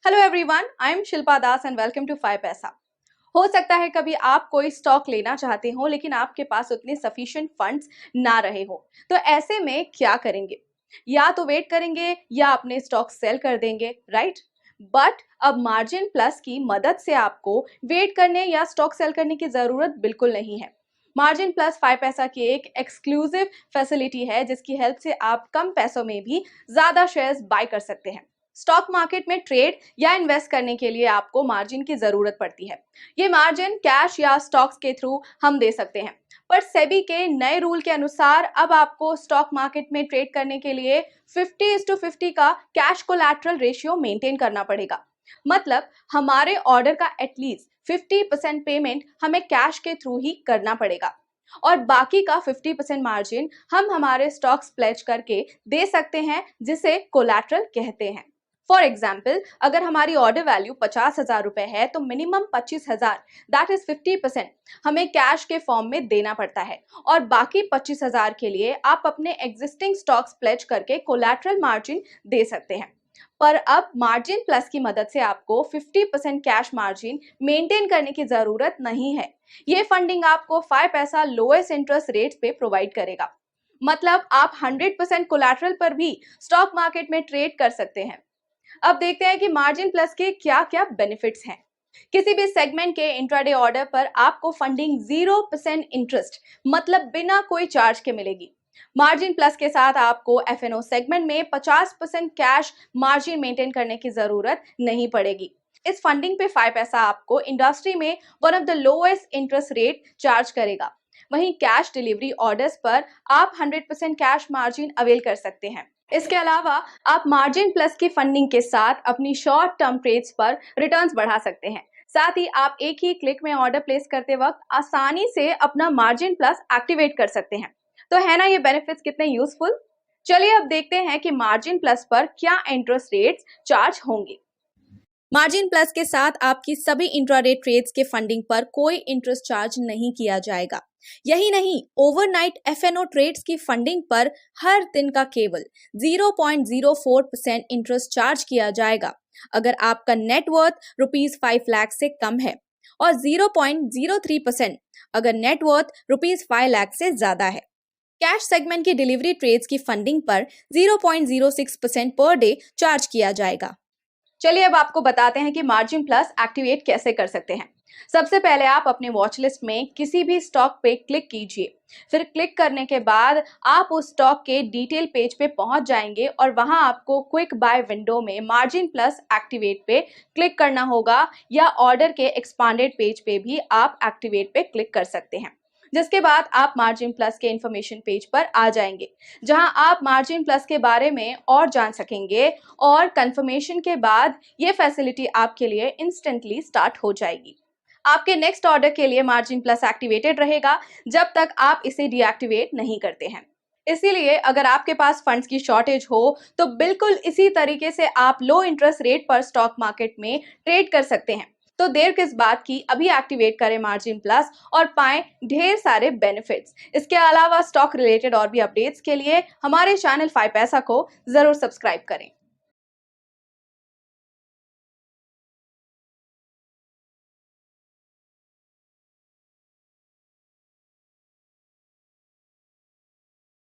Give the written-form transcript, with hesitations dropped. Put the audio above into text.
Hello everyone, I am Shilpa Das and welcome to 5 Paisa. हो सकता है कभी आप कोई स्टॉक लेना चाहते हो लेकिन आपके पास उतने सफिशिएंट फंड्स ना रहे हो। तो ऐसे में क्या करेंगे? या तो वेट करेंगे या अपने स्टॉक सेल कर देंगे, राइट? बट अब मार्जिन प्लस की मदद से आपको वेट करने या स्टॉक सेल करने की जरूरत बिल्कुल नहीं है। मार्जिन प्लस 5 पैसा की एक एक्सक्लूसिव फैसिलिटी है जिसकी हेल्प से आप कम पैसों में भी ज्यादा शेयर्स बाय कर सकते हैं। स्टॉक मार्केट में ट्रेड या इन्वेस्ट करने के लिए आपको मार्जिन की जरूरत पड़ती है। ये मार्जिन कैश या स्टॉक्स के थ्रू हम दे सकते हैं, पर सेबी के नए रूल के अनुसार अब आपको स्टॉक मार्केट में ट्रेड करने के लिए 50:50 का कैश कोलैटरल रेशियो मेंटेन करना पड़ेगा। मतलब हमारे ऑर्डर का एटलीस्ट 50% पेमेंट हमें कैश के थ्रू ही करना पड़ेगा और बाकी का 50% मार्जिन हम हमारे स्टॉक्स प्लेज करके दे सकते हैं, जिसे कोलैटरल कहते हैं। फॉर एग्जाम्पल, अगर हमारी ऑर्डर वैल्यू 50,000 रुपए है तो मिनिमम 25,000 दैट इज 50% हमें कैश के फॉर्म में देना पड़ता है और बाकी 25,000 के लिए आप अपने एग्जिस्टिंग स्टॉक्स प्लेज करके कोलैटरल मार्जिन दे सकते हैं। पर अब मार्जिन प्लस की मदद से आपको 50% कैश मार्जिन मेंटेन करने की जरूरत नहीं है। ये फंडिंग आपको 5 पैसा लोएस्ट इंटरेस्ट रेट पे प्रोवाइड करेगा। मतलब आप 100% कोलैटरल पर भी स्टॉक मार्केट में ट्रेड कर सकते हैं। अब देखते हैं कि मार्जिन प्लस के क्या क्या बेनिफिट्स हैं। किसी भी सेगमेंट के इंट्राडे ऑर्डर पर आपको फंडिंग 0% इंटरेस्ट मतलब बिना कोई चार्ज के मिलेगी। मार्जिन प्लस के साथ आपको एफएनओ सेगमेंट में 50% कैश मार्जिन मेंटेन करने की जरूरत नहीं पड़ेगी। इस फंडिंग पे 5 पैसा आपको इंडस्ट्री में one of the lowest interest rate charge करेगा। वहीं कैश डिलीवरी ऑर्डर्स पर आप 100% कैश मार्जिन अवेल कर सकते हैं। इसके अलावा आप मार्जिन प्लस की फंडिंग के साथ अपनी शॉर्ट टर्म ट्रेड्स पर रिटर्न्स बढ़ा सकते हैं। साथ ही आप एक ही क्लिक में ऑर्डर प्लेस करते वक्त आसानी से अपना मार्जिन प्लस एक्टिवेट कर सकते हैं। तो है ना ये बेनिफिट्स कितने यूजफुल? चलिए अब देखते हैं कि मार्जिन प्लस पर क्या इंटरेस्ट रेट्स चार्ज होंगे। मार्जिन प्लस के साथ आपकी सभी इंट्राडे ट्रेड्स के फंडिंग पर कोई इंटरेस्ट चार्ज नहीं किया जाएगा। यही नहीं, ओवरनाइट एफएनओ ट्रेड्स की फंडिंग पर हर दिन का केवल 0.04% इंटरेस्ट चार्ज किया जाएगा अगर आपका नेटवर्थ ₹5 लाख से कम है और 0.03% अगर नेटवर्थ ₹5 लाख से ज्यादा है। कैश सेगमेंट की डिलीवरी ट्रेड्स की फंडिंग पर 0.06% पर डे चार्ज किया जाएगा। चलिए अब आपको बताते हैं कि मार्जिन प्लस एक्टिवेट कैसे कर सकते हैं। सबसे पहले आप अपने वॉच लिस्ट में किसी भी स्टॉक पे क्लिक कीजिए। फिर क्लिक करने के बाद आप उस स्टॉक के डिटेल पेज पे पहुंच जाएंगे और वहां आपको क्विक बाय विंडो में मार्जिन प्लस एक्टिवेट पे क्लिक करना होगा या ऑर्डर के एक्सपांडेड पेज पे भी आप एक्टिवेट पे क्लिक कर सकते हैं। जिसके बाद आप मार्जिन प्लस के इंफॉर्मेशन पेज पर आ जाएंगे जहां आप मार्जिन प्लस के बारे में और जान सकेंगे और कंफर्मेशन के बाद ये फैसिलिटी आपके लिए इंस्टेंटली स्टार्ट हो जाएगी। आपके नेक्स्ट ऑर्डर के लिए मार्जिन प्लस एक्टिवेटेड रहेगा जब तक आप इसे डीएक्टिवेट नहीं करते हैं। इसीलिए अगर आपके पास फंड्स की शॉर्टेज हो तो बिल्कुल इसी तरीके से आप लो इंटरेस्ट रेट पर स्टॉक मार्केट में ट्रेड कर सकते हैं। तो देर किस बात की, अभी एक्टिवेट करें मार्जिन प्लस और पाएं ढेर सारे बेनिफिट्स। इसके अलावा स्टॉक रिलेटेड और भी अपडेट्स के लिए हमारे चैनल 5 पैसा को जरूर सब्सक्राइब करें।